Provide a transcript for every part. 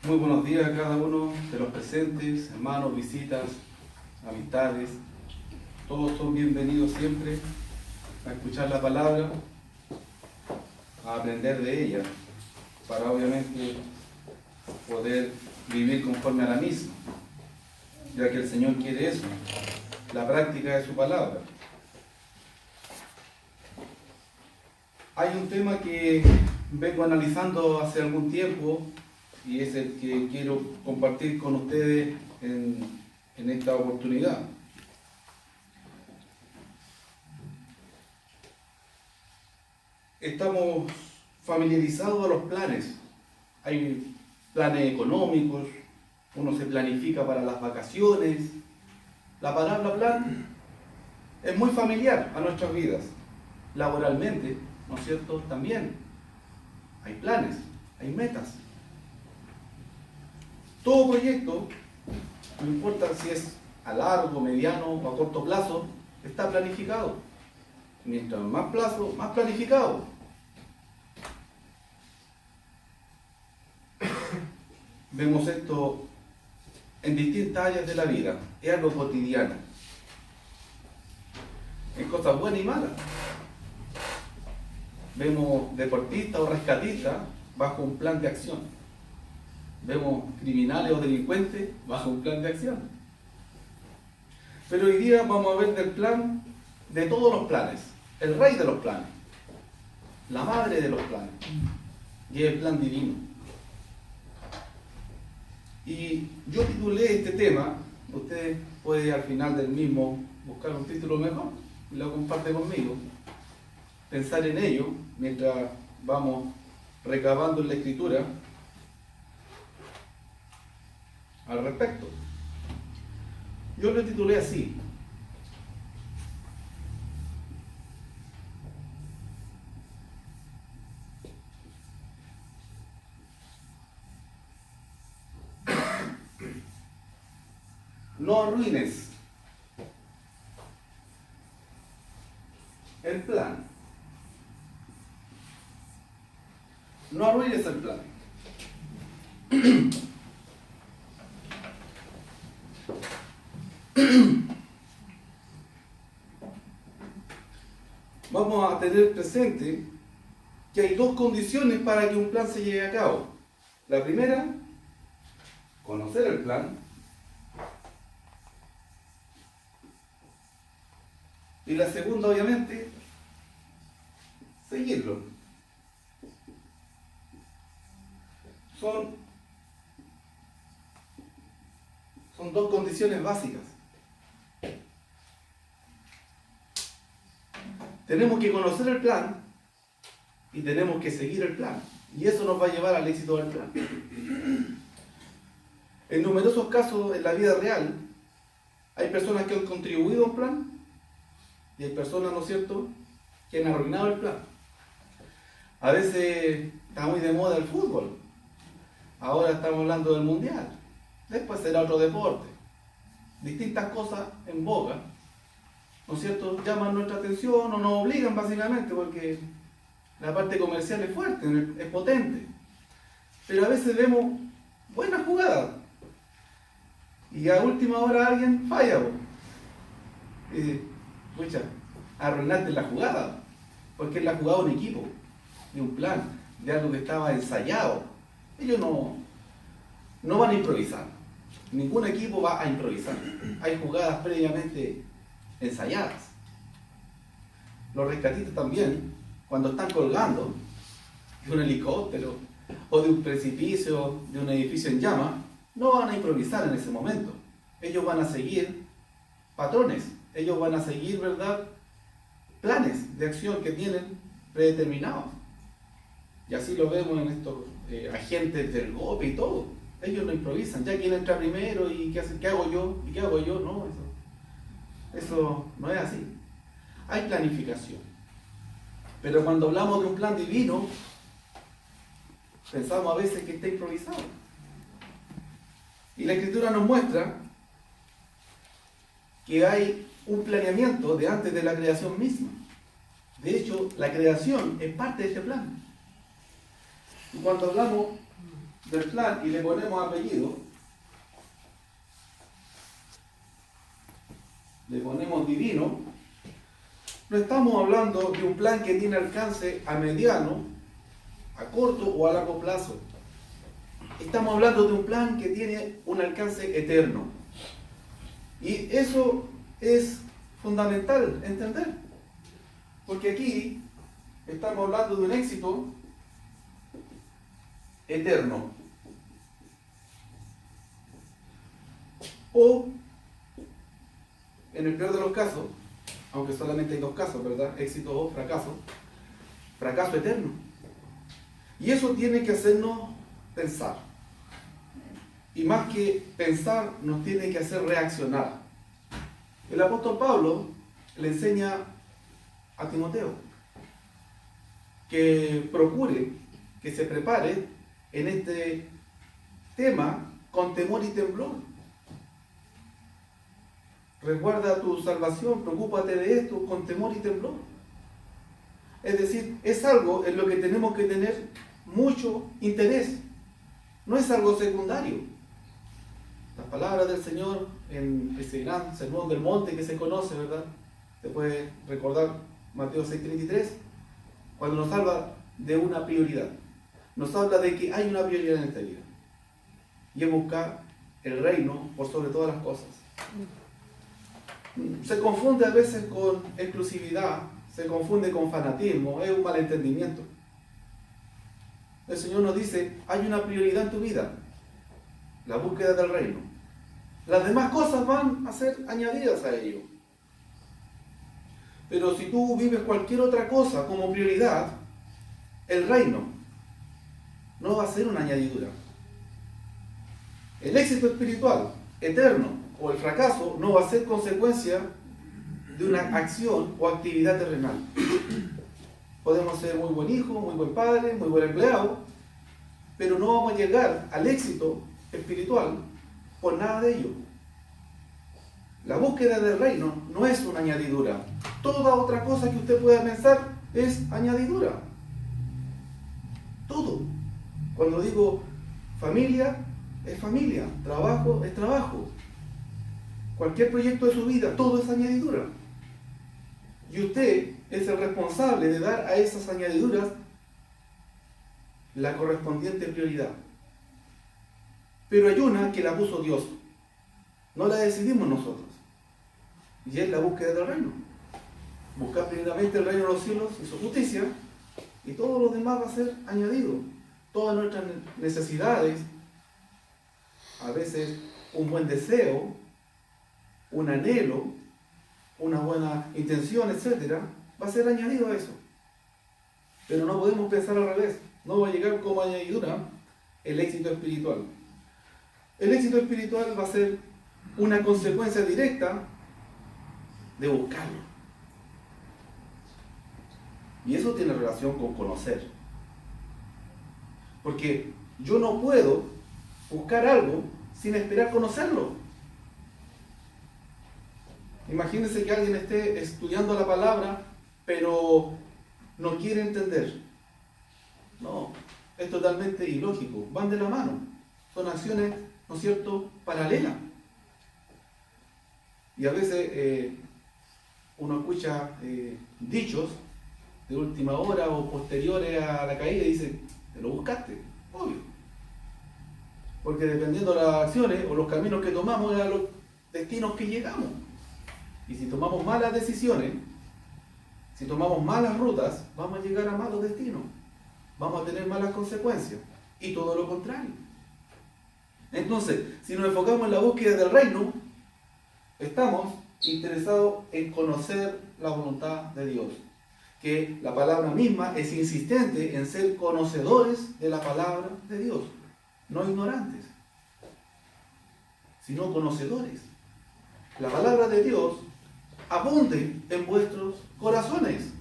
Muy buenos días a cada uno de los presentes, hermanos, visitas, amistades. Todos son bienvenidos siempre a escuchar la palabra, a aprender de ella, para obviamente poder vivir conforme a la misma, ya que el Señor quiere eso, la práctica de su palabra. Hay un tema que vengo analizando hace algún tiempo y es el que quiero compartir con ustedes en esta oportunidad. Estamos familiarizados a los planes. Hay planes económicos, uno se planifica para las vacaciones. La palabra plan es muy familiar a nuestras vidas. Laboralmente, ¿no es cierto? También hay planes, hay metas. Todo proyecto, no importa si es a largo, mediano o a corto plazo, está planificado. Mientras más plazo, más planificado. Vemos esto en distintas áreas de la vida. Es algo cotidiano. En cosas buenas y malas. Vemos deportistas o rescatistas bajo un plan de acción. Vemos criminales o delincuentes bajo un plan de acción. Pero hoy día vamos a ver del plan de todos los planes, el rey de los planes, la madre de los planes, y es el plan divino. Y yo titulé este tema, usted puede al final del mismo buscar un título mejor y lo comparte conmigo, pensar en ello mientras vamos recabando en la escritura al respecto. Yo lo titulé así: no arruines el plan. No arruines el plan. Vamos a tener presente que hay dos condiciones para que un plan se lleve a cabo. La primera, conocer el plan. Y la segunda, obviamente, seguirlo. Son dos condiciones básicas. Tenemos que conocer el plan y tenemos que seguir el plan. Y eso nos va a llevar al éxito del plan. En numerosos casos en la vida real, hay personas que han contribuido a un plan y hay personas, ¿no es cierto?, que han arruinado el plan. A veces está muy de moda el fútbol. Ahora estamos hablando del mundial. Después será otro deporte. Distintas cosas en boga, ¿no es cierto?, llaman nuestra atención o nos obligan básicamente porque la parte comercial es fuerte, es potente. Pero a veces vemos buenas jugadas y a última hora alguien falla. Y dice, pucha, arruinaste la jugada, porque es la jugada de un equipo, de un plan, de algo que estaba ensayado. Ellos no van a improvisar. Ningún equipo va a improvisar. Hay jugadas previamente ensayadas. Los rescatistas también, cuando están colgando de un helicóptero o de un precipicio, de un edificio en llamas, no van a improvisar en ese momento. Ellos van a seguir patrones. Ellos van a seguir, ¿verdad?, planes de acción que tienen predeterminados. Y así lo vemos en estos agentes del golpe y todo. Ellos no improvisan. Ya quién entra primero y qué hace, qué hago yo y qué hago yo. No, eso no es así. Hay planificación. Pero cuando hablamos de un plan divino, pensamos a veces que está improvisado. Y la Escritura nos muestra que hay un planeamiento de antes de la creación misma. De hecho, la creación es parte de este plan. Y cuando hablamos del plan y le ponemos apellido, le ponemos divino, no estamos hablando de un plan que tiene alcance a mediano, a corto o a largo plazo. Estamos hablando de un plan que tiene un alcance eterno. Y eso es fundamental entender. Porque aquí estamos hablando de un éxito eterno. O, en el peor de los casos, aunque solamente hay dos casos, ¿verdad? Éxito o fracaso. Fracaso eterno. Y eso tiene que hacernos pensar. Y más que pensar, nos tiene que hacer reaccionar. El apóstol Pablo le enseña a Timoteo que procure, que se prepare en este tema con temor y temblor. Resguarda tu salvación, preocúpate de esto con temor y temblor. Es decir, es algo en lo que tenemos que tener mucho interés. No es algo secundario. Las palabras del Señor en ese gran sermón del monte que se conoce, ¿verdad? Se puede recordar Mateo 6:33, cuando nos habla de una prioridad. Nos habla de que hay una prioridad en esta vida. Y es buscar el reino por sobre todas las cosas. Se confunde a veces con exclusividad, se confunde con fanatismo, es un malentendimiento. El Señor nos dice, hay una prioridad en tu vida, la búsqueda del reino. Las demás cosas van a ser añadidas a ello. Pero si tú vives cualquier otra cosa como prioridad, el reino no va a ser una añadidura. El éxito espiritual eterno o el fracaso no va a ser consecuencia de una acción o actividad terrenal. Podemos ser muy buen hijo, muy buen padre, muy buen empleado, pero no vamos a llegar al éxito espiritual por nada de ello. La búsqueda del reino no es una añadidura. Toda otra cosa que usted pueda pensar es añadidura. Todo. Cuando digo familia, es familia. Trabajo, es trabajo. Cualquier proyecto de su vida, todo es añadidura. Y usted es el responsable de dar a esas añadiduras la correspondiente prioridad. Pero hay una que la puso Dios. No la decidimos nosotros. Y es la búsqueda del reino. Buscar primeramente el reino de los cielos y su justicia, y todo lo demás va a ser añadido. Todas nuestras necesidades, a veces un buen deseo, un anhelo, una buena intención, etc., va a ser añadido a eso. Pero no podemos pensar al revés. No va a llegar como añadidura el éxito espiritual. El éxito espiritual va a ser una consecuencia directa de buscarlo. Y eso tiene relación con conocer. Porque yo no puedo buscar algo sin esperar conocerlo. Imagínense que alguien esté estudiando la palabra, pero no quiere entender. No, es totalmente ilógico. Van de la mano. Son acciones, ¿no es cierto?, paralelas. Y a veces uno escucha dichos de última hora o posteriores a la caída y dice, te lo buscaste, obvio. Porque dependiendo de las acciones o los caminos que tomamos, a los destinos que llegamos. Y si tomamos malas decisiones, si tomamos malas rutas, vamos a llegar a malos destinos. Vamos a tener malas consecuencias. Y todo lo contrario. Entonces, si nos enfocamos en la búsqueda del reino, estamos interesados en conocer la voluntad de Dios. Que la palabra misma es insistente en ser conocedores de la palabra de Dios. No ignorantes, sino conocedores. La palabra de Dios abunde en vuestros corazones.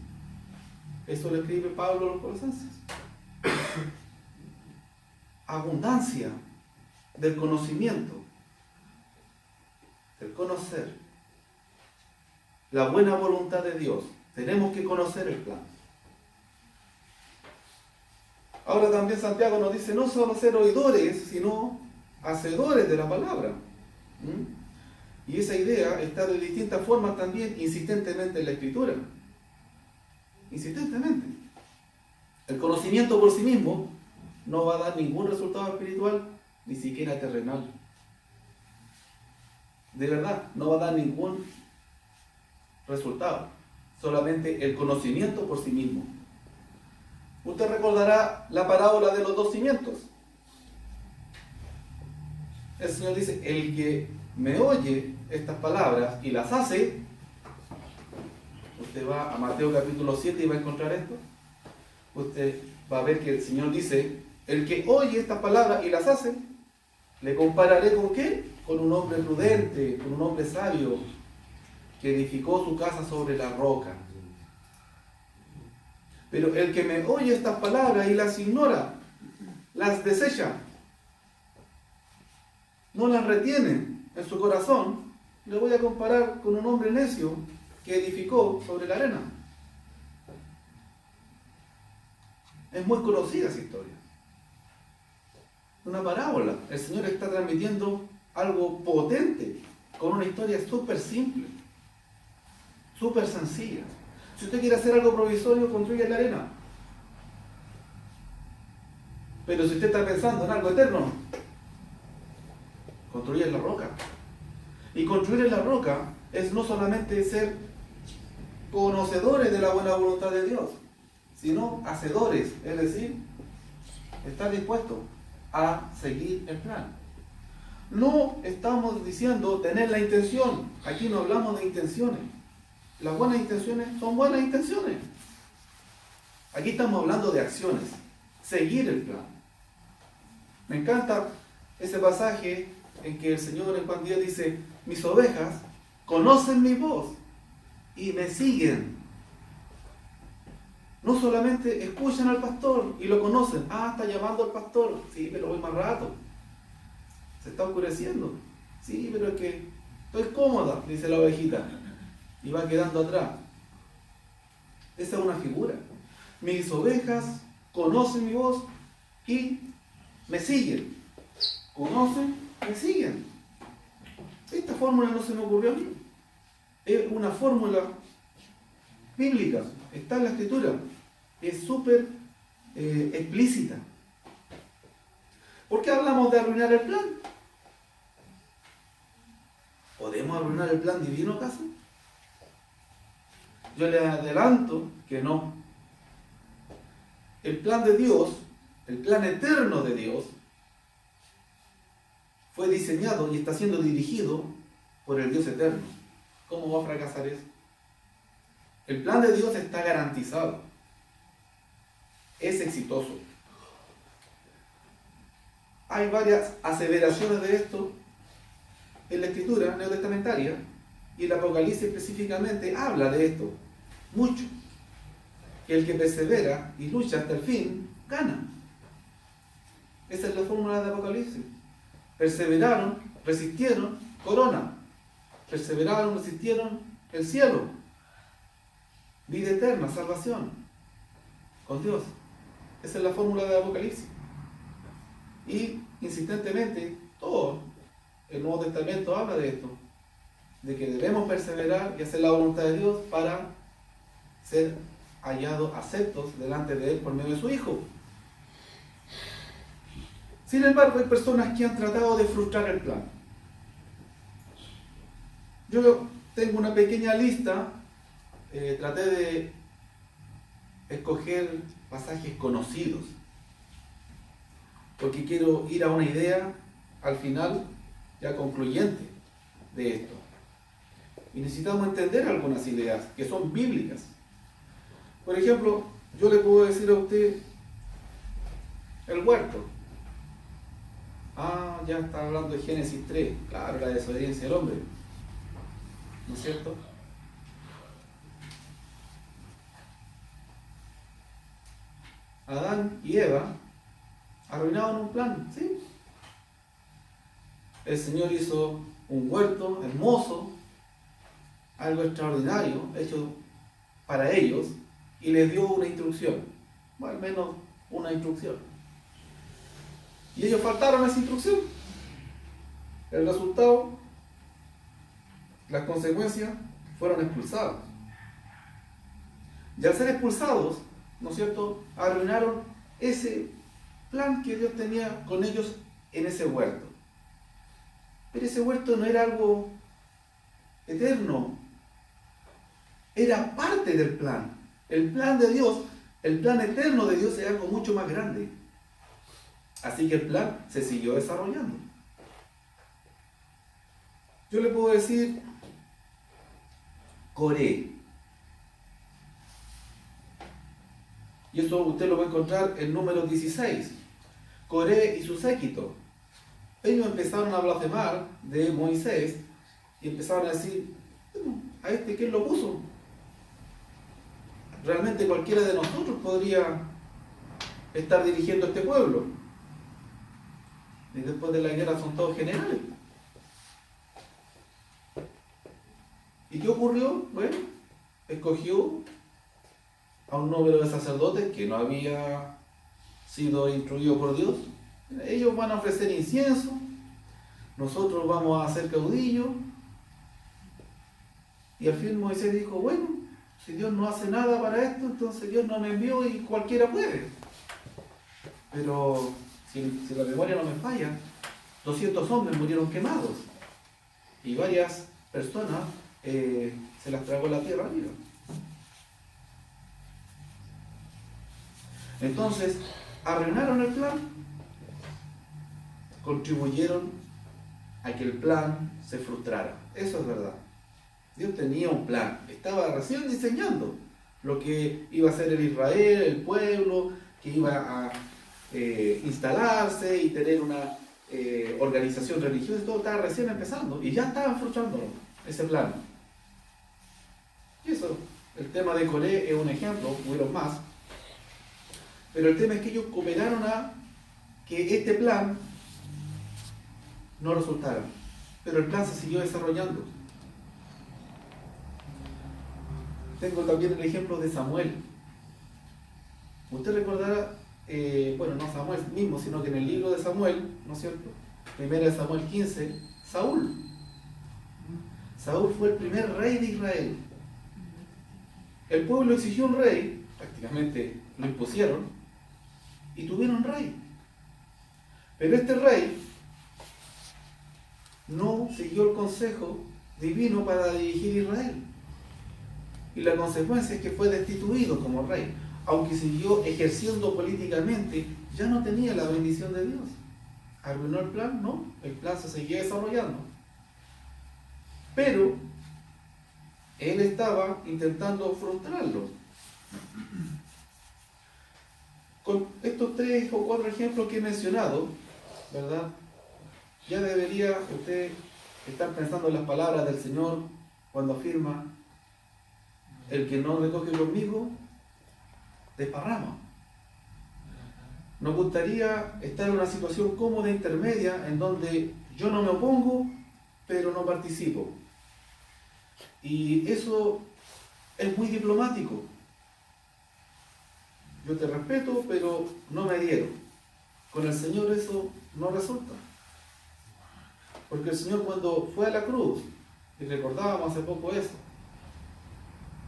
Eso le escribe Pablo a los Colosenses. Abundancia del conocimiento, del conocer la buena voluntad de Dios. Tenemos que conocer el plan. Ahora también Santiago nos dice no solo ser oidores, sino hacedores de la palabra. Y esa idea está de distintas formas también insistentemente en la Escritura. Insistentemente. El conocimiento por sí mismo no va a dar ningún resultado espiritual, ni siquiera terrenal. De verdad, no va a dar ningún resultado. Solamente el conocimiento por sí mismo. Usted recordará la parábola de los dos cimientos. El Señor dice, el que me oye estas palabras y las hace, usted va a Mateo capítulo 7 y va a encontrar esto. Usted va a ver que el Señor dice, el que oye estas palabras y las hace, le compararé con ¿qué? Con un hombre prudente, con un hombre sabio, que edificó su casa sobre la roca. Pero el que me oye estas palabras y las ignora, las desecha, no las retiene en su corazón, le voy a comparar con un hombre necio que edificó sobre la arena. Es muy conocida esa historia. Una parábola. El Señor está transmitiendo algo potente con una historia súper simple, súper sencilla. Si usted quiere hacer algo provisorio, construya en la arena. Pero si usted está pensando en algo eterno, construya en la roca. Y construir en la roca es no solamente ser conocedores de la buena voluntad de Dios, sino hacedores, es decir, estar dispuestos a seguir el plan. No estamos diciendo tener la intención, aquí no hablamos de intenciones. Las buenas intenciones son buenas intenciones. Aquí estamos hablando de acciones, seguir el plan. Me encanta ese pasaje en que el Señor en Juan 10 dice, mis ovejas conocen mi voz y me siguen. No solamente escuchan al pastor y lo conocen. Ah, está llamando al pastor. Sí, pero voy más rato. Se está oscureciendo. Sí, pero es que estoy cómoda, dice la ovejita. Y va quedando atrás. Esa es una figura. Mis ovejas conocen mi voz y me siguen. Conocen, me siguen. Esta fórmula no se me ocurrió a mí. Es una fórmula bíblica. Está en la Escritura. Es súper explícita. ¿Por qué hablamos de arruinar el plan? ¿Podemos arruinar el plan divino acaso? Yo le adelanto que no. El plan de Dios, el plan eterno de Dios, fue diseñado y está siendo dirigido por el Dios eterno. ¿Cómo va a fracasar eso? El plan de Dios está garantizado. Es exitoso. Hay varias aseveraciones de esto en la Escritura neotestamentaria y el Apocalipsis específicamente habla de esto mucho. Que el que persevera y lucha hasta el fin, gana. Esa es la fórmula del Apocalipsis. Perseveraron, resistieron, corona. Perseveraron, resistieron, el cielo. Vida eterna, salvación. Con Dios. Esa es la fórmula del Apocalipsis. Y insistentemente, todo el Nuevo Testamento habla de esto. De que debemos perseverar y hacer la voluntad de Dios para ser hallados aceptos delante de Él por medio de su Hijo. Sin embargo, hay personas que han tratado de frustrar el plan. Yo tengo una pequeña lista, traté de escoger pasajes conocidos, porque quiero ir a una idea al final ya concluyente de esto. Y necesitamos entender algunas ideas que son bíblicas. Por ejemplo, yo le puedo decir a usted el huerto. Ah, ya está hablando de Génesis 3. Claro, la desobediencia del hombre. ¿No es cierto? Adán y Eva arruinaron un plan, ¿sí? El Señor hizo un huerto hermoso, algo extraordinario, hecho para ellos, y les dio una instrucción, o al menos una instrucción. Y ellos faltaron a esa instrucción. El resultado, las consecuencias, fueron expulsados. Y al ser expulsados, ¿no es cierto?, arruinaron ese plan que Dios tenía con ellos en ese huerto. Pero ese huerto no era algo eterno, era parte del plan. El plan de Dios, el plan eterno de Dios, era algo mucho más grande. Así que el plan se siguió desarrollando. Yo le puedo decir Coré. Y eso usted lo va a encontrar en Números 16. Coré y su séquito. Ellos empezaron a blasfemar de Moisés y empezaron a decir, ¿a este quién lo puso? Realmente cualquiera de nosotros podría estar dirigiendo este pueblo. Y después de la guerra son todos generales. ¿Y qué ocurrió? Bueno, escogió a un número de sacerdotes que no había sido instruido por Dios. Ellos van a ofrecer incienso, nosotros vamos a hacer caudillo. Y al fin Moisés dijo, bueno, si Dios no hace nada para esto, entonces Dios no me envió y cualquiera puede. Pero si la memoria no me falla, 200 hombres murieron quemados y varias personas se las tragó la tierra arriba. Entonces, arruinaron el plan, contribuyeron a que el plan se frustrara. Eso es verdad. Dios tenía un plan, estaba recién diseñando lo que iba a ser el Israel, el pueblo, que iba a instalarse y tener una organización religiosa. Todo estaba recién empezando y ya estaban frustrando ese plan. Y eso, el tema de Coré es un ejemplo, hubieron más. Pero el tema es que ellos cooperaron a que este plan no resultara. Pero el plan se siguió desarrollando. Tengo también el ejemplo de Samuel. Usted recordará, bueno, no Samuel mismo, sino que en el libro de Samuel, ¿no es cierto? Primera de Samuel 15, Saúl. Saúl fue el primer rey de Israel. El pueblo exigió un rey, prácticamente lo impusieron, y tuvieron rey. Pero este rey no siguió el consejo divino para dirigir Israel. Y la consecuencia es que fue destituido como rey. Aunque siguió ejerciendo políticamente, ya no tenía la bendición de Dios. ¿Arruinó el plan? No, el plan se seguía desarrollando. Pero él estaba intentando frustrarlo. Con estos 3 o 4 ejemplos que he mencionado, ¿verdad? Ya debería usted estar pensando en las palabras del Señor cuando afirma: el que no recoge conmigo, desparrama. Nos gustaría estar en una situación cómoda, intermedia, en donde yo no me opongo, pero no participo. Y eso es muy diplomático. Yo te respeto, pero no me adhiero. Con el Señor eso no resulta. Porque el Señor, cuando fue a la cruz, y recordábamos hace poco eso,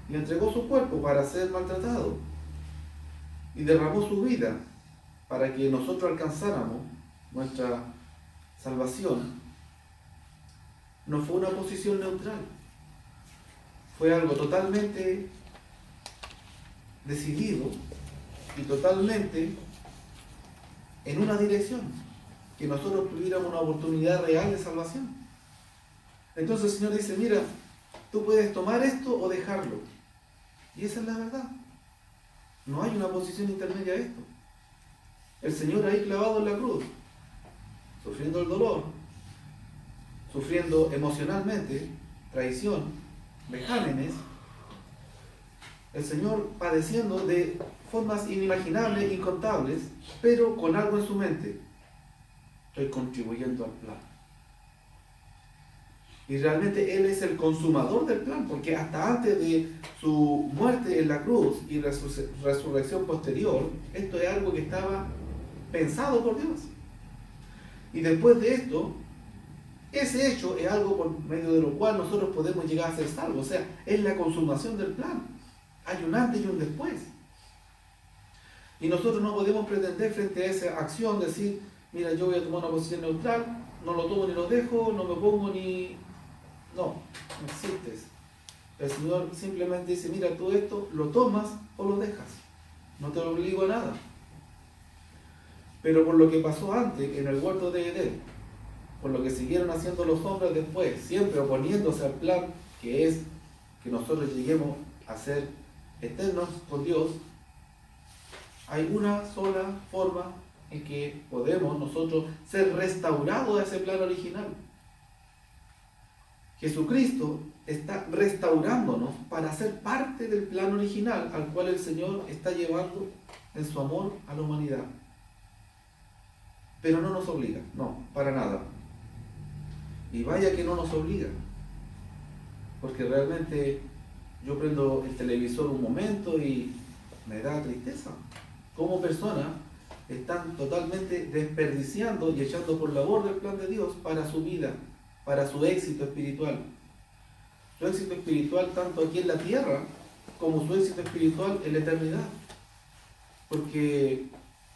y entregó su cuerpo para ser maltratado, y derramó su vida para que nosotros alcanzáramos nuestra salvación, no fue una posición neutral, fue algo totalmente decidido y totalmente en una dirección, que nosotros tuviéramos una oportunidad real de salvación. Entonces el Señor dice: mira, tú puedes tomar esto o dejarlo. Y esa es la verdad. No hay una posición intermedia a esto. El Señor ahí clavado en la cruz, sufriendo el dolor, sufriendo emocionalmente traición, vejámenes, el Señor padeciendo de formas inimaginables, incontables, pero con algo en su mente: estoy contribuyendo al plan. Y realmente Él es el consumador del plan, porque hasta antes de su muerte en la cruz y resurrección posterior, esto es algo que estaba pensado por Dios. Y después de esto, ese hecho es algo por medio de lo cual nosotros podemos llegar a ser salvos. O sea, es la consumación del plan. Hay un antes y un después. Y nosotros no podemos pretender frente a esa acción decir, mira, yo voy a tomar una posición neutral, no lo tomo ni lo dejo, no me pongo ni... No, no existe eso. El Señor simplemente dice, mira, tú esto lo tomas o lo dejas. No te lo obligo a nada. Pero por lo que pasó antes en el huerto de Edén, por lo que siguieron haciendo los hombres después, siempre oponiéndose al plan que es que nosotros lleguemos a ser eternos con Dios, hay una sola forma en que podemos nosotros ser restaurados a ese plan original. Jesucristo está restaurándonos para ser parte del plan original al cual el Señor está llevando en su amor a la humanidad. Pero no nos obliga, no, para nada. Y vaya que no nos obliga, porque realmente yo prendo el televisor un momento y me da tristeza. Como personas están totalmente desperdiciando y echando por la borda el plan de Dios para su vida, para su éxito espiritual. Su éxito espiritual tanto aquí en la tierra como su éxito espiritual en la eternidad. Porque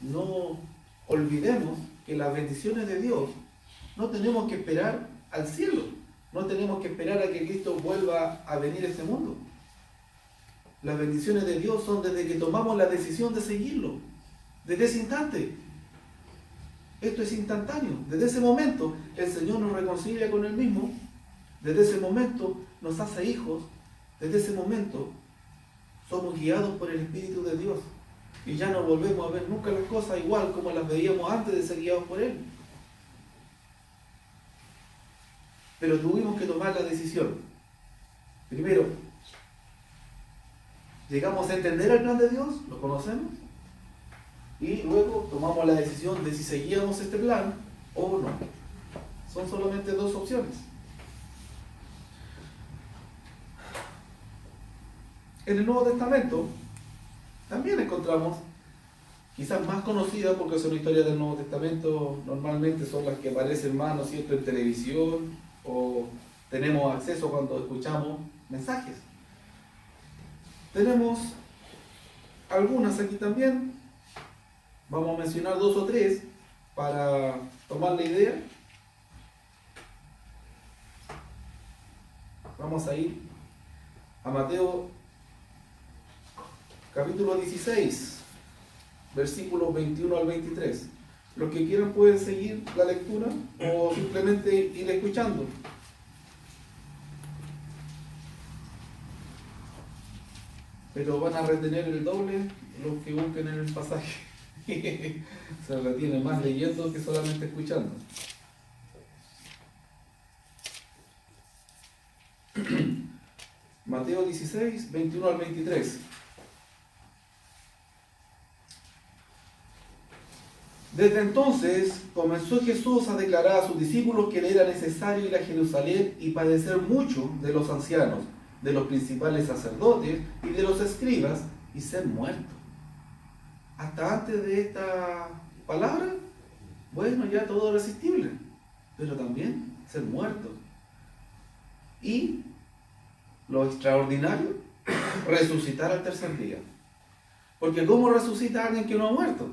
no olvidemos que las bendiciones de Dios no tenemos que esperar al cielo, no tenemos que esperar a que Cristo vuelva a venir a este mundo. Las bendiciones de Dios son desde que tomamos la decisión de seguirlo, desde ese instante. Esto es instantáneo. Desde ese momento el Señor nos reconcilia con Él mismo, desde ese momento nos hace hijos, desde ese momento somos guiados por el Espíritu de Dios y ya no volvemos a ver nunca las cosas igual como las veíamos antes de ser guiados por Él. Pero tuvimos que tomar la decisión. Primero, llegamos a entender el plan de Dios, lo conocemos, y luego tomamos la decisión de si seguíamos este plan o no. Son solamente dos opciones. En el Nuevo Testamento también encontramos, quizás más conocidas porque son historias del Nuevo Testamento, normalmente son las que aparecen más, ¿no es cierto?, en televisión o tenemos acceso cuando escuchamos mensajes. Tenemos algunas aquí también, vamos a mencionar dos o tres para tomar la idea. Vamos a ir a Mateo capítulo 16, versículos 21 al 23. Los que quieran pueden seguir la lectura o simplemente ir escuchando. Pero van a retener el doble los que busquen en el pasaje. Se retiene más leyendo que solamente escuchando. Mateo 16, 21 al 23. Desde entonces comenzó Jesús a declarar a sus discípulos que le era necesario ir a Jerusalén y padecer mucho de los ancianos, de los principales sacerdotes y de los escribas y ser muerto. Hasta antes de esta palabra, bueno, ya todo resistible, pero también ser muerto. Y lo extraordinario, resucitar al tercer día. Porque ¿cómo resucita a alguien que no ha muerto?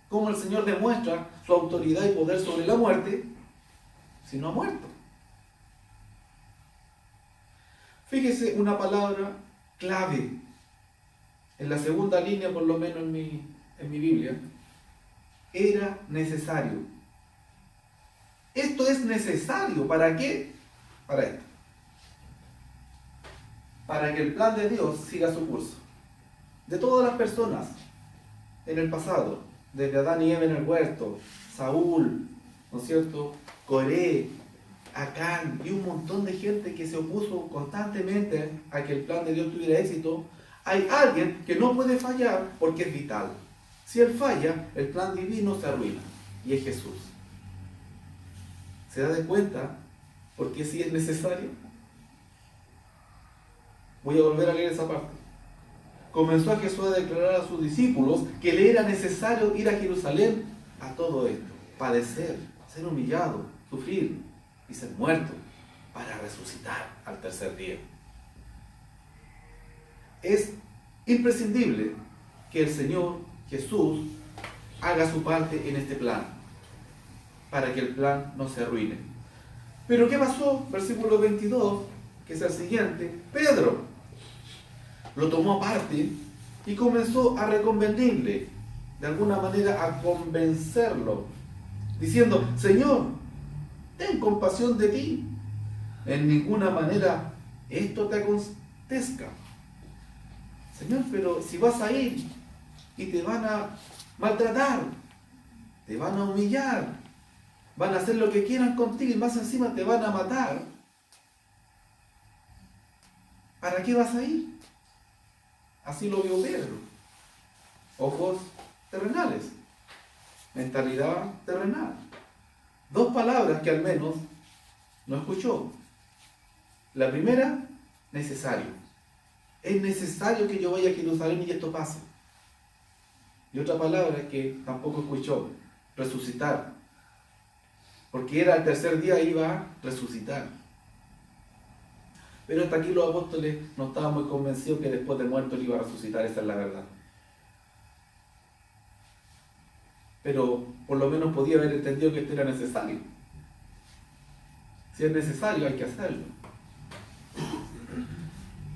¿Cómo el Señor demuestra su autoridad y poder sobre la muerte si no ha muerto? Fíjese una palabra clave en la segunda línea, por lo menos en mi Biblia. Era necesario. Esto es necesario. ¿Para qué? Para esto. Para que el plan de Dios siga su curso. De todas las personas en el pasado, desde Adán y Eva en el huerto, Saúl, ¿no es cierto?, Coré, Acán y un montón de gente que se opuso constantemente a que el plan de Dios tuviera éxito, hay alguien que no puede fallar porque es vital. Si él falla, el plan divino se arruina, y es Jesús. ¿Se da de cuenta Porque si es necesario, voy a volver a leer esa parte. Comenzó a Jesús a declarar a sus discípulos que le era necesario ir a Jerusalén a todo esto, padecer, ser humillado, sufrir y ser muerto para resucitar al tercer día. Es imprescindible que el Señor Jesús haga su parte en este plan, para que el plan no se arruine. Pero ¿qué pasó? Versículo 22, que es el siguiente. Pedro lo tomó aparte y comenzó a reconvenirle, de alguna manera a convencerlo, diciendo: Señor, ten compasión de ti. En ninguna manera esto te acontezca. Señor, pero si vas a ir y te van a maltratar, te van a humillar, van a hacer lo que quieran contigo y más encima te van a matar, ¿para qué vas a ir? Así lo vio Pedro. Ojos terrenales, mentalidad terrenal. Dos palabras que al menos no escuchó. La primera, necesario. Es necesario que yo vaya a Jerusalén y esto pase. Y otra palabra que tampoco escuchó, resucitar. Porque era el tercer día, iba a resucitar. Pero hasta aquí los apóstoles no estaban muy convencidos que después de muerto él iba a resucitar, esa es la verdad. Pero por lo menos podía haber entendido que esto era necesario. Si es necesario, hay que hacerlo.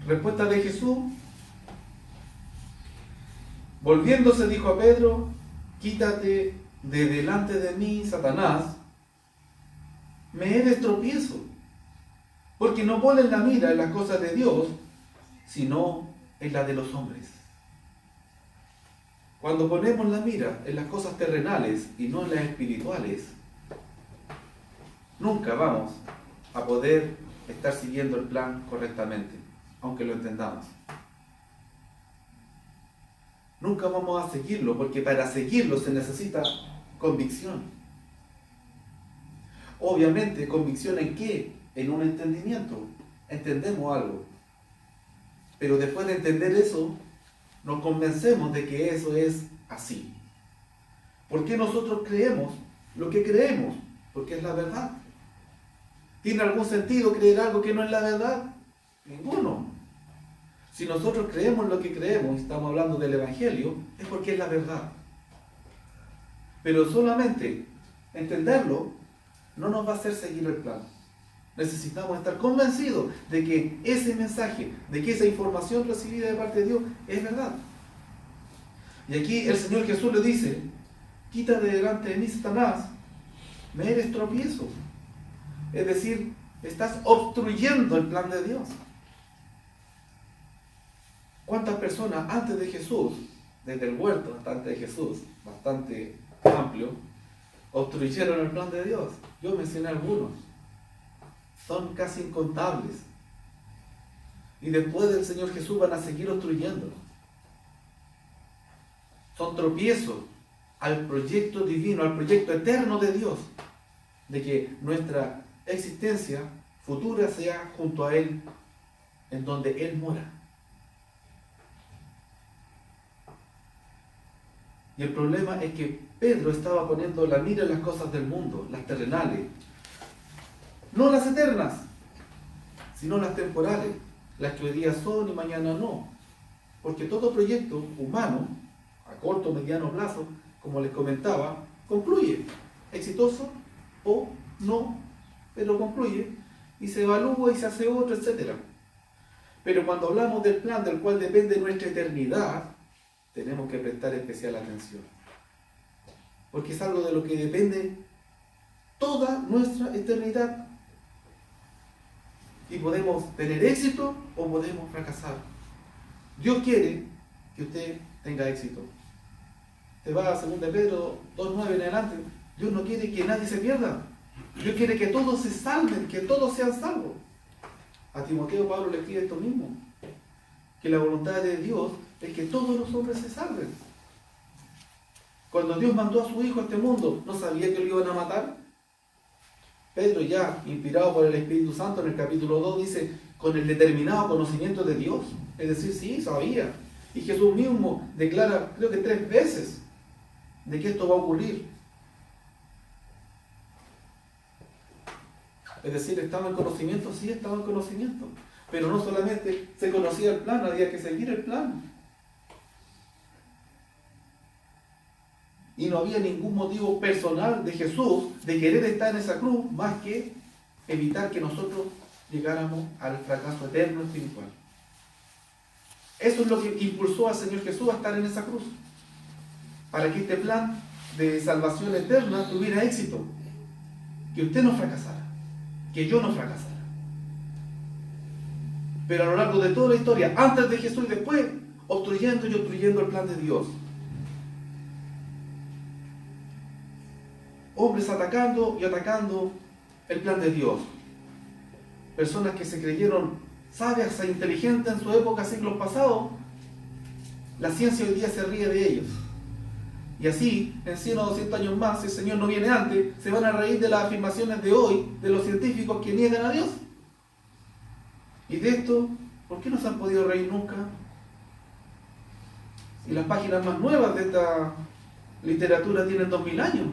Respuesta de Jesús: volviéndose dijo a Pedro: quítate de delante de mí, Satanás, me eres tropiezo, porque no pones la mira en las cosas de Dios, sino en las de los hombres. Cuando ponemos la mira en las cosas terrenales y no en las espirituales, nunca vamos a poder estar siguiendo el plan correctamente, aunque lo entendamos. Nunca vamos a seguirlo, porque para seguirlo se necesita convicción. Obviamente, ¿convicción en qué? En un entendimiento. Entendemos algo. Pero después de entender eso, nos convencemos de que eso es así. ¿Por qué nosotros creemos lo que creemos? Porque es la verdad. ¿Tiene algún sentido creer algo que no es la verdad? Ninguno. Si nosotros creemos lo que creemos, y estamos hablando del Evangelio, es porque es la verdad. Pero solamente entenderlo no nos va a hacer seguir el plan. Necesitamos estar convencidos de que ese mensaje, de que esa información recibida de parte de Dios es verdad. Y aquí el Señor Jesús le dice: quítate delante de mí, Satanás, me eres tropiezo. Es decir, estás obstruyendo el plan de Dios. ¿Cuántas personas antes de Jesús, desde el huerto hasta antes de Jesús, bastante amplio, obstruyeron el plan de Dios? Yo mencioné algunos. Son casi incontables. Y después del Señor Jesús van a seguir obstruyéndolo. Son tropiezos al proyecto divino, al proyecto eterno de Dios, de que nuestra existencia futura sea junto a Él, en donde Él mora. Y el problema es que Pedro estaba poniendo la mira en las cosas del mundo, las terrenales. No las eternas, sino las temporales, las que hoy día son y mañana no. Porque todo proyecto humano, a corto o mediano plazo, como les comentaba, concluye. Exitoso o no, pero concluye. Y se evalúa y se hace otro, etc. Pero cuando hablamos del plan del cual depende nuestra eternidad, tenemos que prestar especial atención. Porque es algo de lo que depende toda nuestra eternidad. Y podemos tener éxito o podemos fracasar. Dios quiere que usted tenga éxito. Te va a 2 Pedro 2:9 en adelante. Dios no quiere que nadie se pierda. Dios quiere que todos se salven, que todos sean salvos. A Timoteo Pablo le escribe esto mismo. Que la voluntad de Dios es que todos los hombres se salven. Cuando Dios mandó a su Hijo a este mundo, ¿no sabía que lo iban a matar? Pedro, ya inspirado por el Espíritu Santo, en el capítulo 2 dice, con el determinado conocimiento de Dios. Es decir, sí, sabía. Y Jesús mismo declara, creo que 3 veces, de que esto va a ocurrir. Es decir, ¿estaba en conocimiento? Sí, estaba en conocimiento. Pero no solamente se conocía el plan, había que seguir el plan. Y no había ningún motivo personal de Jesús de querer estar en esa cruz más que evitar que nosotros llegáramos al fracaso eterno espiritual. Eso es lo que impulsó al Señor Jesús a estar en esa cruz. Para que este plan de salvación eterna tuviera éxito. Que usted no fracasara. Que yo no fracasara. Pero a lo largo de toda la historia, antes de Jesús y después, obstruyendo y obstruyendo el plan de Dios. Hombres atacando y atacando el plan de Dios. Personas que se creyeron sabias e inteligentes en su época, siglos pasados. La ciencia hoy día se ríe de ellos. Y así, en 100 o 200 años más, si el Señor no viene antes, se van a reír de las afirmaciones de hoy, de los científicos que niegan a Dios. Y de esto, ¿por qué no se han podido reír nunca? Y las páginas más nuevas de esta literatura tienen 2000 años.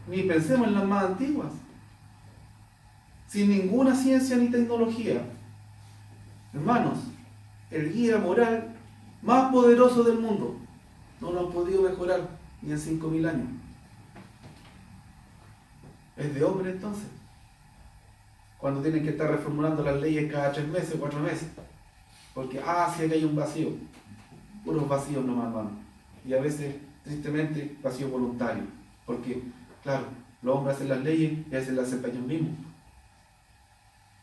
Ni pensemos en las más antiguas. Sin ninguna ciencia ni tecnología. Hermanos, el guía moral más poderoso del mundo no lo han podido mejorar ni en 5000 años. ¿Es de hombre entonces? Cuando tienen que estar reformulando las leyes cada 3 meses, 4 meses. Porque, sí que hay un vacío. Puros vacíos nomás, hermano. Y a veces, tristemente, vacío voluntario. Porque, claro, los hombres hacen las leyes y a veces las hacen para ellos mismos.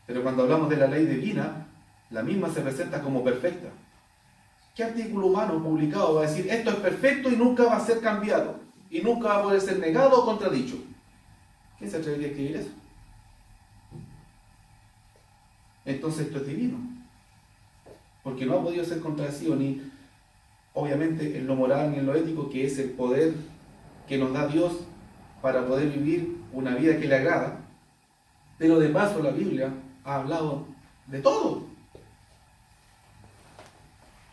Pero cuando hablamos de la ley divina, la misma se presenta como perfecta. ¿Qué artículo humano publicado va a decir esto es perfecto y nunca va a ser cambiado? Y nunca va a poder ser negado o contradicho. ¿Quién se atrevería a escribir eso? Entonces esto es divino. Porque no ha podido ser contradecido ni, obviamente, en lo moral ni en lo ético, que es el poder que nos da Dios para poder vivir una vida que le agrada. Pero de paso la Biblia ha hablado de todo.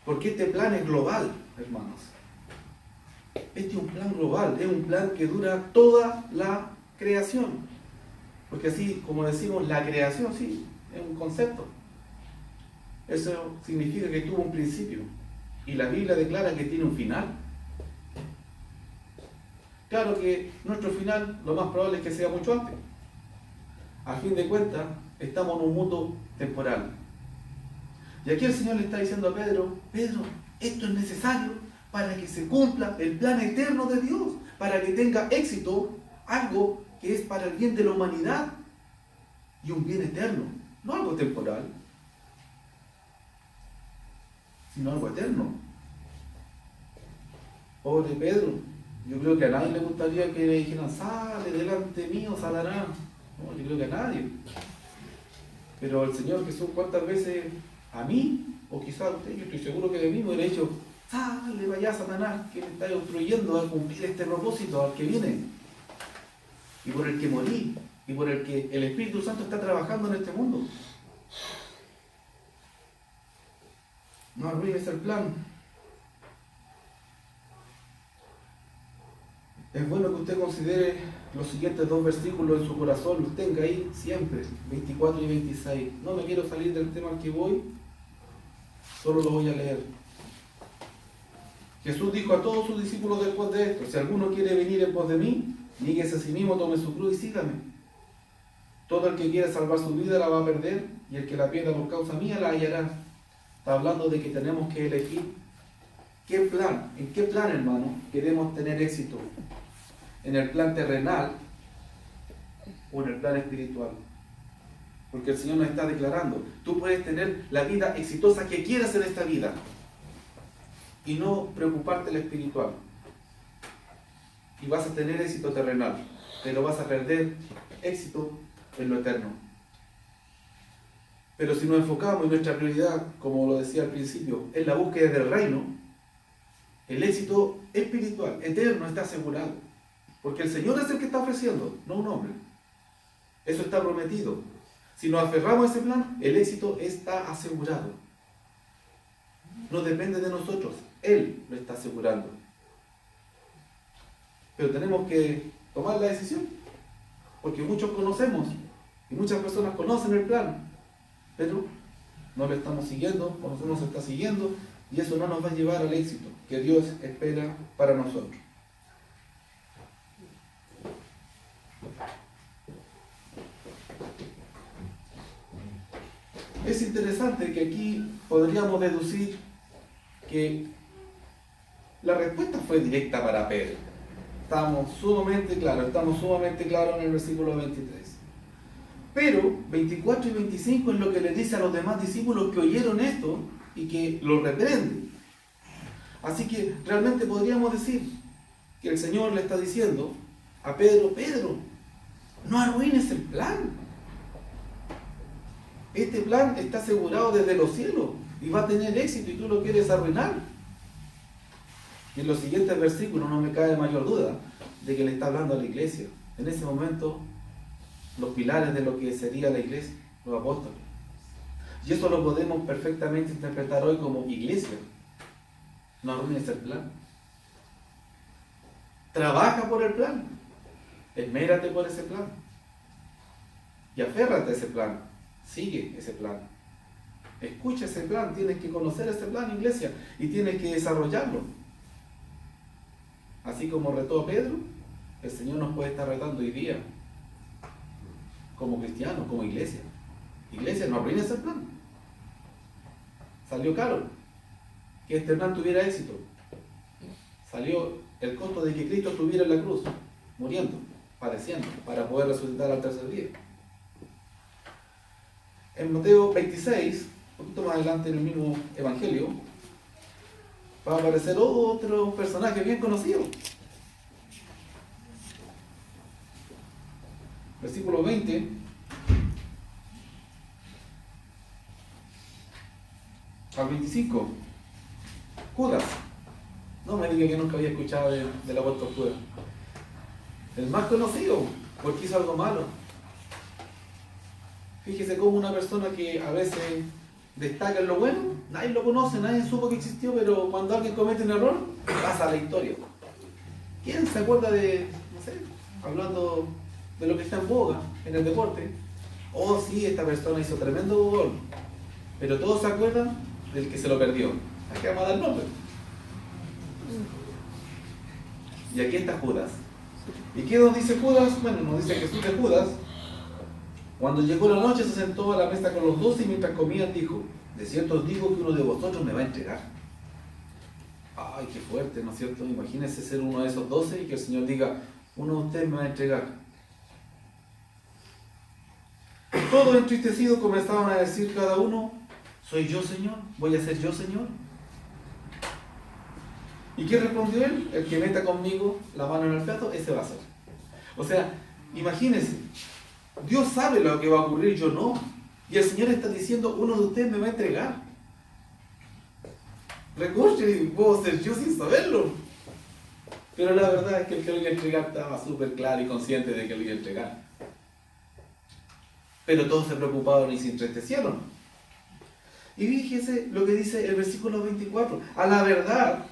Porque este plan es global, hermanos. Este es un plan global, es un plan que dura toda la creación. Porque así, como decimos, la creación, sí, es un concepto. Eso significa que tuvo un principio. Y la Biblia declara que tiene un final. Claro que nuestro final, lo más probable es que sea mucho antes. A fin de cuentas, estamos en un mundo temporal. Y aquí el Señor le está diciendo a Pedro, Pedro, esto es necesario para que se cumpla el plan eterno de Dios, para que tenga éxito algo que es para el bien de la humanidad y un bien eterno, no algo temporal, sino algo eterno. Pobre Pedro, yo creo que a nadie le gustaría que le dijeran, sale delante mío, Satanás. No, yo creo que a nadie. Pero el Señor Jesús, ¿cuántas veces a mí, o quizás a usted, yo estoy seguro que de mí me hubiera dicho, sale vaya Satanás, que me está obstruyendo a cumplir este propósito al que viene, y por el que morí, y por el que el Espíritu Santo está trabajando en este mundo? No arruines el plan. Es bueno que usted considere los siguientes 2 versículos en su corazón, los tenga ahí siempre, 24 y 26. No me quiero salir del tema al que voy, solo lo voy a leer. Jesús dijo a todos sus discípulos después de esto, si alguno quiere venir en pos de mí, níguese a sí mismo, tome su cruz y sígame. Todo el que quiera salvar su vida la va a perder, y el que la pierda por causa mía la hallará. Está hablando de que tenemos que elegir qué plan, en qué plan, hermano, queremos tener éxito. ¿En el plan terrenal o en el plan espiritual? Porque el Señor nos está declarando, tú puedes tener la vida exitosa que quieras en esta vida y no preocuparte en lo espiritual. Y vas a tener éxito terrenal, pero vas a perder éxito en lo eterno. Pero si nos enfocamos en nuestra prioridad, como lo decía al principio, en la búsqueda del reino, el éxito espiritual, eterno, está asegurado. Porque el Señor es el que está ofreciendo, no un hombre. Eso está prometido. Si nos aferramos a ese plan, el éxito está asegurado. No depende de nosotros, Él lo está asegurando. Pero tenemos que tomar la decisión, porque muchos conocemos y muchas personas conocen el plan, pero no lo estamos siguiendo, o no se está siguiendo, y eso no nos va a llevar al éxito que Dios espera para nosotros. Es interesante que aquí podríamos deducir que la respuesta fue directa para Pedro. Estamos sumamente claros en el versículo 23. Pero 24 y 25 es lo que le dice a los demás discípulos que oyeron esto y que lo reprenden. Así que realmente podríamos decir que el Señor le está diciendo a Pedro: Pedro, no arruines el plan. Este plan está asegurado desde los cielos y va a tener éxito y tú lo quieres arruinar. Y en los siguientes versículos no me cabe mayor duda de que le está hablando a la iglesia. En ese momento, los pilares de lo que sería la iglesia, los apóstoles. Y eso lo podemos perfectamente interpretar hoy como iglesia. No arruines el plan. Trabaja por el plan. Esmérate por ese plan. Y aférrate a ese plan. Sigue ese plan. Escucha ese plan. Tienes que conocer ese plan, iglesia, y tienes que desarrollarlo. Así como retó a Pedro, el Señor nos puede estar retando hoy día como cristianos, como iglesia. Iglesia, no arruines el plan. Salió caro que este plan tuviera éxito. Salió el costo de que Cristo estuviera en la cruz, muriendo, padeciendo, para poder resucitar al tercer día. En Mateo 26, un poquito más adelante en el mismo evangelio, va a aparecer otro personaje bien conocido. Versículo 20. Al 25. Judas. No me diga que nunca había escuchado del apóstol Judas. El más conocido, porque hizo algo malo. Fíjese cómo una persona que a veces destaca en lo bueno, nadie lo conoce, nadie supo que existió, pero cuando alguien comete un error, pasa a la historia. ¿Quién se acuerda de, no sé, hablando de lo que está en boga en el deporte? Oh, sí, esta persona hizo tremendo gol, pero todos se acuerdan del que se lo perdió. Hay que dar el nombre. Y aquí está Judas. ¿Y qué nos dice Judas? Bueno, nos dice Jesús de Judas. Cuando llegó la noche, se sentó a la mesa con los 12 y mientras comían dijo: de cierto os digo que uno de vosotros me va a entregar. Ay, qué fuerte, ¿no es cierto? Imagínense ser uno de esos 12 y que el Señor diga: uno de ustedes me va a entregar. Todos entristecidos comenzaban a decir cada uno: ¿soy yo, Señor? ¿Voy a ser yo, Señor? ¿Y qué respondió él? El que meta conmigo la mano en el plato, ese va a ser. O sea, imagínense, Dios sabe lo que va a ocurrir, yo no. Y el Señor está diciendo: uno de ustedes me va a entregar. Recuerden, puedo ser yo sin saberlo. Pero la verdad es que el que lo iba a entregar estaba súper claro y consciente de que lo iba a entregar. Pero todos se preocuparon y se entristecieron. Y fíjese lo que dice el versículo 24. A la verdad,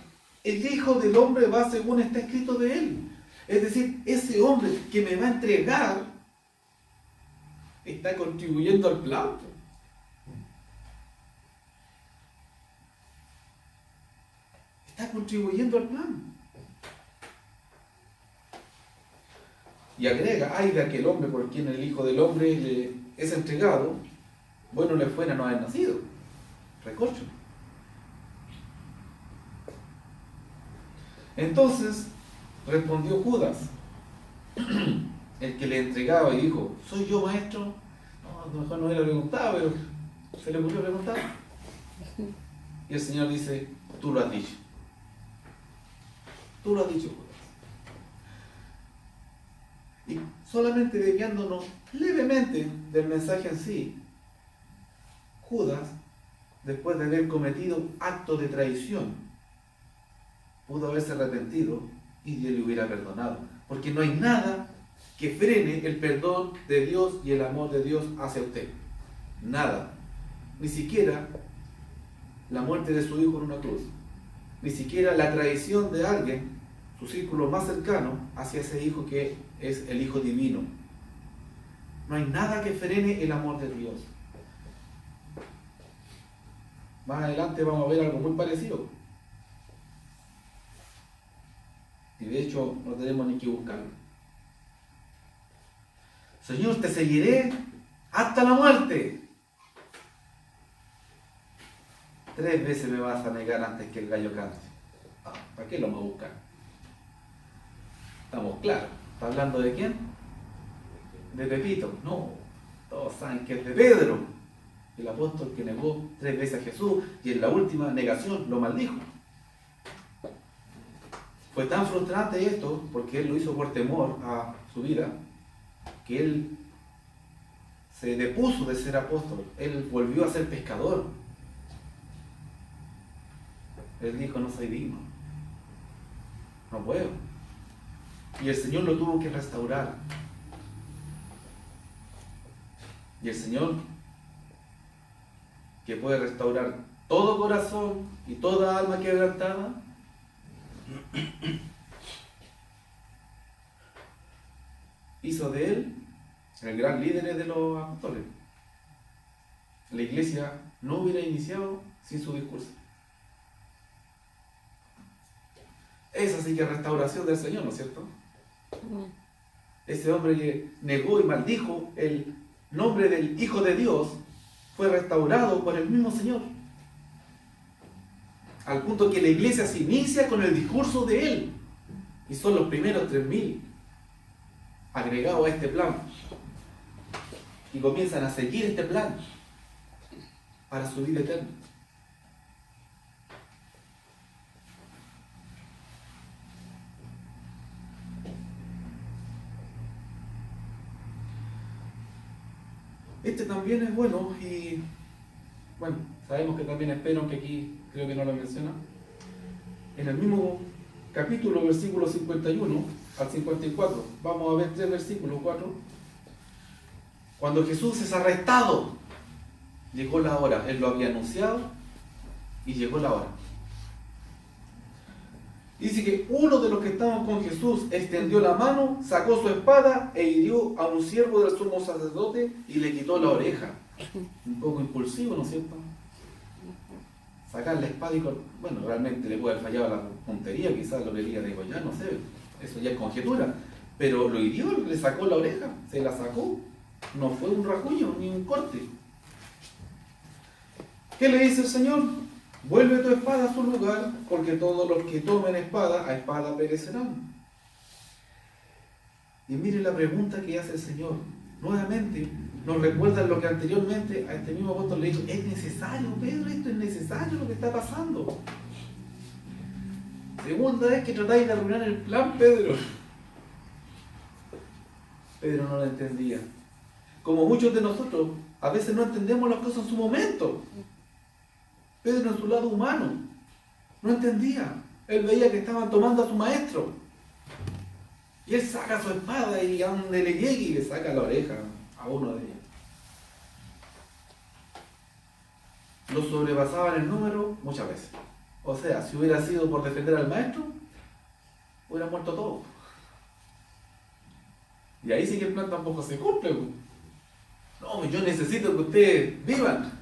el Hijo del Hombre va según está escrito de él. Es decir, ese hombre que me va a entregar está contribuyendo al plan. Está contribuyendo al plan. Y agrega: ay de aquel hombre por quien el Hijo del Hombre le es entregado, bueno le fuera no haber nacido. Recorcho. Entonces respondió Judas, el que le entregaba, y dijo: ¿soy yo, maestro? No, a lo mejor no le preguntaba, pero se le ocurrió preguntar. Y el Señor dice: tú lo has dicho. Tú lo has dicho, Judas. Y solamente desviándonos levemente del mensaje en sí, Judas, después de haber cometido acto de traición, pudo haberse arrepentido y Dios le hubiera perdonado. Porque no hay nada que frene el perdón de Dios y el amor de Dios hacia usted. Nada. Ni siquiera la muerte de su hijo en una cruz. Ni siquiera la traición de alguien, su círculo más cercano, hacia ese hijo que es el Hijo Divino. No hay nada que frene el amor de Dios. Más adelante vamos a ver algo muy parecido. Y de hecho no tenemos ni que buscarlo. Señor, te seguiré hasta la muerte. 3 veces me vas a negar antes que el gallo cante. ¿Para qué lo vamos a buscar? Estamos claros. ¿Está hablando de quién? De Pepito. No, todos saben que es de Pedro, el apóstol que negó 3 veces a Jesús y en la última negación lo maldijo. Fue tan frustrante esto, porque él lo hizo por temor a su vida, que él se depuso de ser apóstol. Él volvió a ser pescador. Él dijo, no soy digno, no puedo. Y el Señor lo tuvo que restaurar. Y el Señor, que puede restaurar todo corazón y toda alma quebrantada, hizo de él el gran líder de los apóstoles. La iglesia no hubiera iniciado sin su discurso. Esa sí que es restauración del Señor, ¿no es cierto? Ese hombre que negó y maldijo el nombre del Hijo de Dios fue restaurado por el mismo Señor. Al punto que la iglesia se inicia con el discurso de él. Y son los primeros 3.000 agregados a este plan. Y comienzan a seguir este plan para su vida eterna. Este también es bueno y bueno, sabemos que también espero, aunque aquí creo que no lo menciona. En el mismo capítulo, versículo 51 al 54, vamos a ver 3 versículos, 4. Cuando Jesús es arrestado, llegó la hora. Él lo había anunciado y llegó la hora. Dice que uno de los que estaban con Jesús extendió la mano, sacó su espada e hirió a un siervo del sumo sacerdote y le quitó la oreja. Un poco impulsivo, ¿no es cierto? Sacar la espada y bueno, realmente le puede haber fallado la puntería, quizás lo quería degollar, no sé, eso ya es conjetura, pero lo hirió, le sacó la oreja, se la sacó, no fue un rasguño ni un corte. ¿Qué le dice el Señor? Vuelve tu espada a su lugar, porque todos los que tomen espada, a espada perecerán. Y miren la pregunta que hace el Señor. Nuevamente nos recuerda lo que anteriormente a este mismo apóstol le dijo: es necesario, Pedro, esto es necesario lo que está pasando. Segunda vez que tratáis de arruinar el plan, Pedro. Pedro no lo entendía. Como muchos de nosotros, a veces no entendemos las cosas en su momento. Pedro en su lado humano no entendía. Él veía que estaban tomando a su maestro. Y él saca su espada y a donde le llegue y le saca la oreja a uno de ellos. Lo sobrepasaban el número muchas veces. O sea, si hubiera sido por defender al maestro, hubiera muerto todo. Y ahí sí que el plan tampoco se cumple. No, yo necesito que ustedes vivan.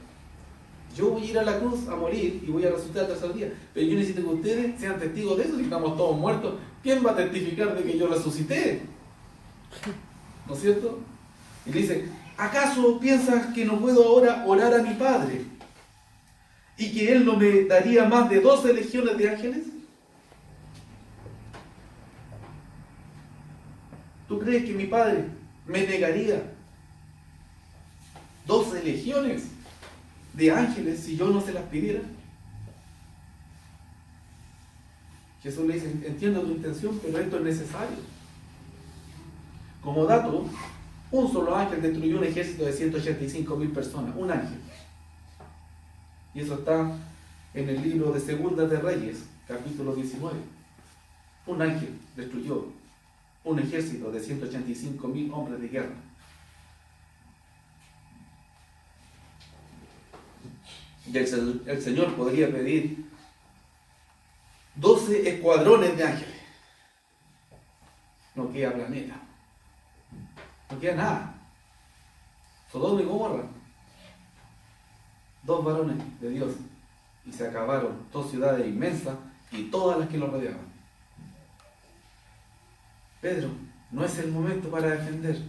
Yo voy a ir a la cruz a morir y voy a resucitar al tercer día. Pero yo necesito que ustedes sean testigos de eso. Si estamos todos muertos, ¿quién va a testificar de que yo resucité? ¿No es cierto? Y dice: ¿acaso piensas que no puedo ahora orar a mi Padre y que Él no me daría más de 12 legiones de ángeles? ¿Tú crees que mi Padre me negaría 12 legiones de ángeles si yo no se las pidiera? Jesús le dice: entiendo tu intención, pero esto es necesario. Como dato, un solo ángel destruyó un ejército de 185.000 personas, un ángel. Y eso está en el libro de Segunda de Reyes, capítulo 19. Un ángel destruyó un ejército de 185.000 hombres de guerra. Y el Señor podría pedir 12 escuadrones de ángeles. No queda planeta. No queda nada. Sodoma y Gomorra. 2 varones de Dios. Y se acabaron 2 ciudades inmensas y todas las que lo rodeaban. Pedro, no es el momento para defender.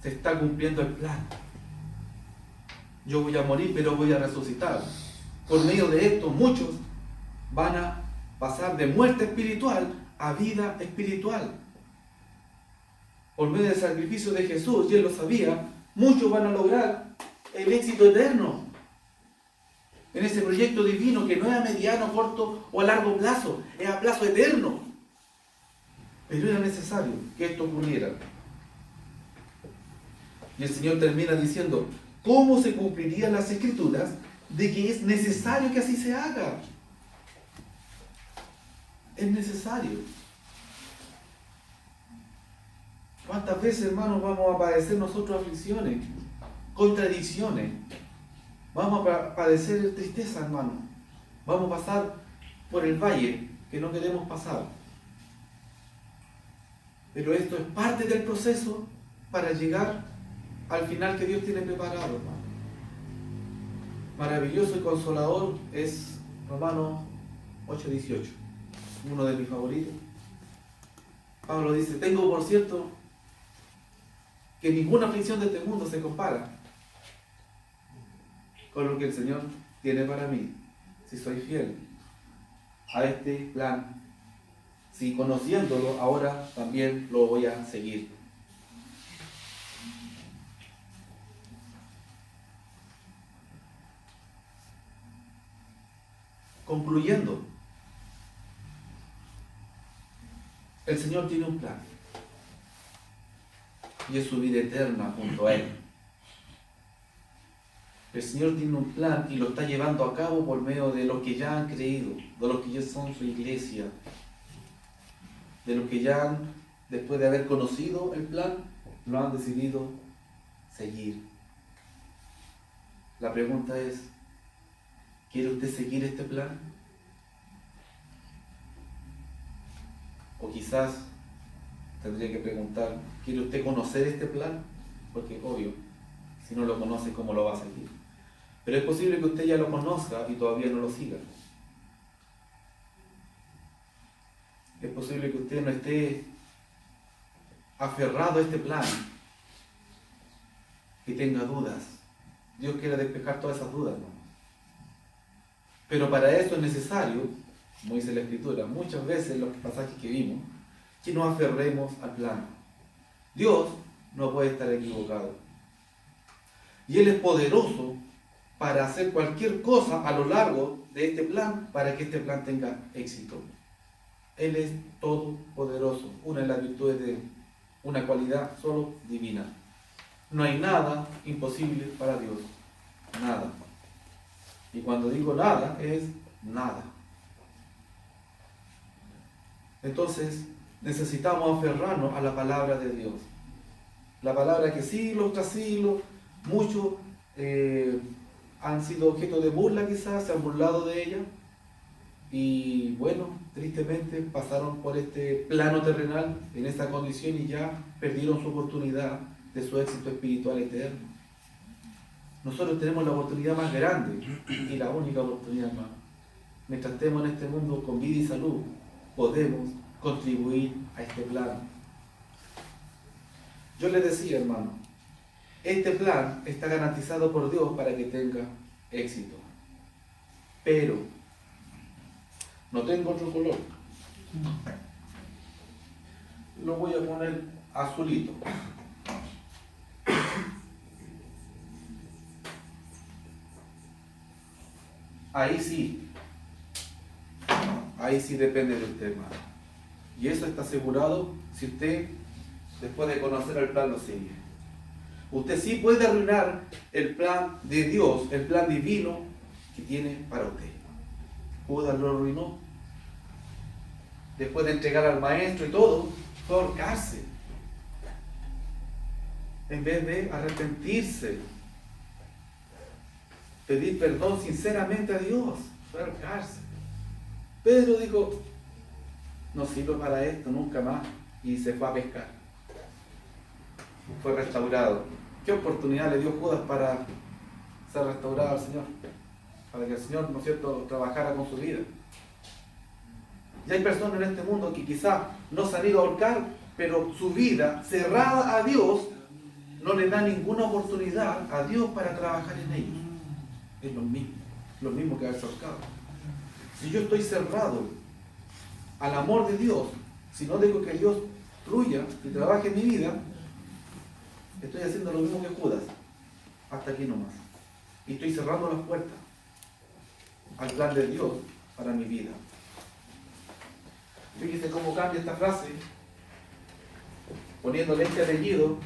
Se está cumpliendo el plan. Yo voy a morir, pero voy a resucitar. Por medio de esto, muchos van a pasar de muerte espiritual a vida espiritual. Por medio del sacrificio de Jesús, y Él lo sabía, muchos van a lograr el éxito eterno en ese proyecto divino que no es a mediano, corto o a largo plazo, es a plazo eterno. Pero era necesario que esto ocurriera. Y el Señor termina diciendo, ¿cómo se cumplirían las Escrituras de que es necesario que así se haga? Es necesario. ¿Cuántas veces, hermanos, vamos a padecer nosotros aflicciones, contradicciones? Vamos a padecer tristeza, hermano. Vamos a pasar por el valle que no queremos pasar. Pero esto es parte del proceso para llegar al final que Dios tiene preparado, hermano. Maravilloso y consolador es Romanos 8:18, uno de mis favoritos. Pablo dice, tengo por cierto que ninguna aflicción de este mundo se compara con lo que el Señor tiene para mí, si soy fiel a este plan, si conociéndolo ahora también lo voy a seguir. Concluyendo, el Señor tiene un plan y es su vida eterna junto a Él. El Señor tiene un plan y lo está llevando a cabo por medio de los que ya han creído, de los que ya son su iglesia, de los que ya han, después de haber conocido el plan, lo han decidido seguir. La pregunta es, ¿quiere usted seguir este plan? O quizás tendría que preguntar, ¿quiere usted conocer este plan? Porque obvio, si no lo conoce, ¿cómo lo va a seguir? Pero es posible que usted ya lo conozca y todavía no lo siga. Es posible que usted no esté aferrado a este plan, que tenga dudas. Dios quiere despejar todas esas dudas, ¿no? Pero para eso es necesario, como dice la Escritura, muchas veces en los pasajes que vimos, que nos aferremos al plan. Dios no puede estar equivocado. Y Él es poderoso para hacer cualquier cosa a lo largo de este plan, para que este plan tenga éxito. Él es todopoderoso, una de las virtudes de Él, una cualidad solo divina. No hay nada imposible para Dios, nada. Y cuando digo nada, es nada. Entonces, necesitamos aferrarnos a la palabra de Dios. La palabra que siglo tras siglo, muchos han sido objeto de burla quizás, se han burlado de ella. Y bueno, tristemente pasaron por este plano terrenal en esta condición y ya perdieron su oportunidad de su éxito espiritual eterno. Nosotros tenemos la oportunidad más grande y la única oportunidad más. Mientras estemos en este mundo con vida y salud, podemos contribuir a este plan. Yo les decía, hermano, este plan está garantizado por Dios para que tenga éxito. Pero no tengo otro color. Lo voy a poner azulito. Ahí sí depende de usted, hermano. Y eso está asegurado si usted, después de conocer el plan, lo sigue. Usted sí puede arruinar el plan de Dios, el plan divino que tiene para usted. Judas lo arruinó. después de entregar al maestro y todo, fue a ahorcarse. En vez de arrepentirse, pedir perdón sinceramente a Dios, fue a ahorcarse. Pedro dijo, no sirvo para esto nunca más, y se fue a pescar. Fue restaurado. ¿Qué oportunidad le dio Judas para ser restaurado al Señor? Para que el Señor, ¿no es cierto?, trabajara con su vida. Y hay personas en este mundo que quizás no se han ido a ahorcar, pero su vida cerrada a Dios no le da ninguna oportunidad a Dios para trabajar en ellos. Es lo mismo que haberse ahorcado. Si yo estoy cerrado al amor de Dios, si no dejo que Dios fluya y trabaje en mi vida, estoy haciendo lo mismo que Judas, hasta aquí nomás. Y estoy cerrando las puertas al plan de Dios para mi vida. Fíjese cómo cambia esta frase, poniéndole este apellido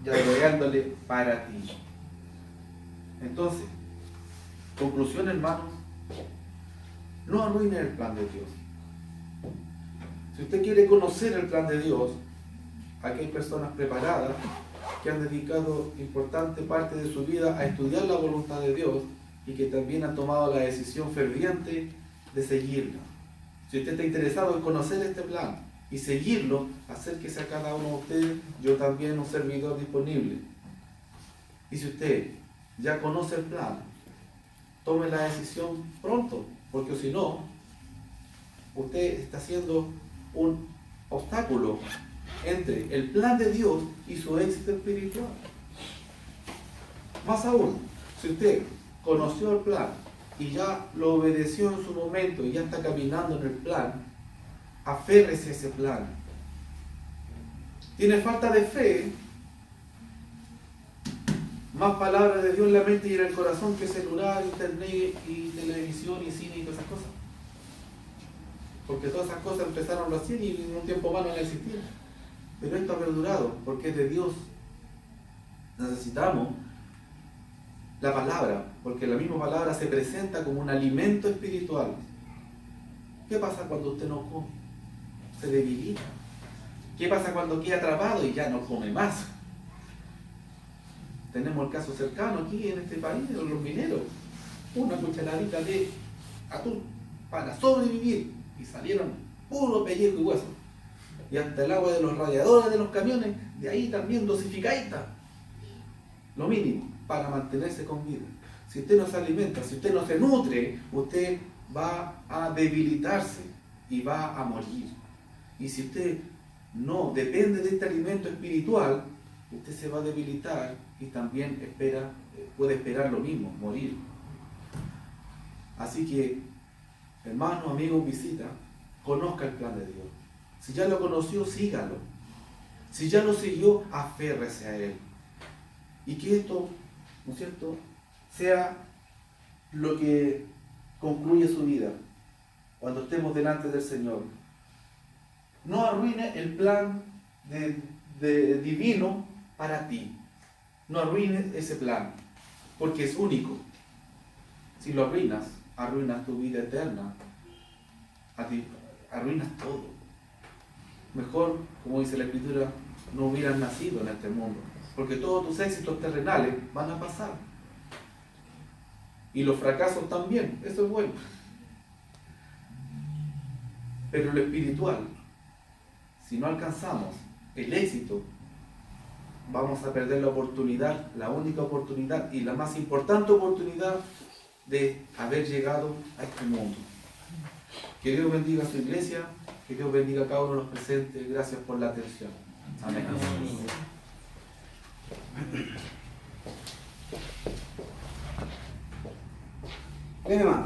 y agregándole para ti. Entonces, conclusión, hermanos, no arruine el plan de Dios. Si usted quiere conocer el plan de Dios, aquí hay personas preparadas que han dedicado importante parte de su vida a estudiar la voluntad de Dios y que también han tomado la decisión ferviente de seguirla. Si usted está interesado en conocer este plan y seguirlo, acérquese a cada uno de ustedes, yo también, un servidor disponible. Y si usted ya conoce el plan, tome la decisión pronto, porque si no, usted está haciendo un obstáculo entre el plan de Dios y su éxito espiritual. Más aún, si usted conoció el plan y ya lo obedeció en su momento y ya está caminando en el plan, aférrese a ese plan. Tiene falta de fe, más palabras de Dios en la mente y en el corazón que celular, internet y televisión y cine y todas esas cosas. Porque todas esas cosas empezaron recién y en un tiempo más no existían. Pero esto ha perdurado porque es de Dios. Necesitamos la palabra, porque la misma palabra se presenta como un alimento espiritual. ¿Qué pasa cuando usted no come? Se debilita. ¿Qué pasa cuando queda atrapado y ya no come más? Tenemos el caso cercano aquí en este país de los mineros. Una cucharadita de atún para sobrevivir y salieron puro pellejo y hueso. Y hasta el agua de los radiadores de los camiones, de ahí también dosificadita. Lo mínimo para mantenerse con vida. Si usted no se alimenta, si usted no se nutre, usted va a debilitarse y va a morir. Y si usted no depende de este alimento espiritual, usted se va a debilitar y también puede esperar lo mismo, morir. Así que, hermano, amigo, visita, conozca el plan de Dios. Si ya lo conoció, sígalo. Si ya lo siguió, aférrese a él. Y que esto, ¿no es cierto?, sea lo que concluye su vida cuando estemos delante del Señor. No arruine el plan divino para ti. No arruines ese plan, porque es único. Si lo arruinas, arruinas tu vida eterna. Arruinas todo. Mejor, como dice la Escritura, no hubieras nacido en este mundo, porque todos tus éxitos terrenales van a pasar. Y los fracasos también, eso es bueno. Pero lo espiritual, si no alcanzamos el éxito, vamos a perder la oportunidad, la única oportunidad y la más importante oportunidad de haber llegado a este mundo. Que Dios bendiga a su iglesia, que Dios bendiga a cada uno de los presentes. Gracias por la atención. Amén. Bien, hermanos.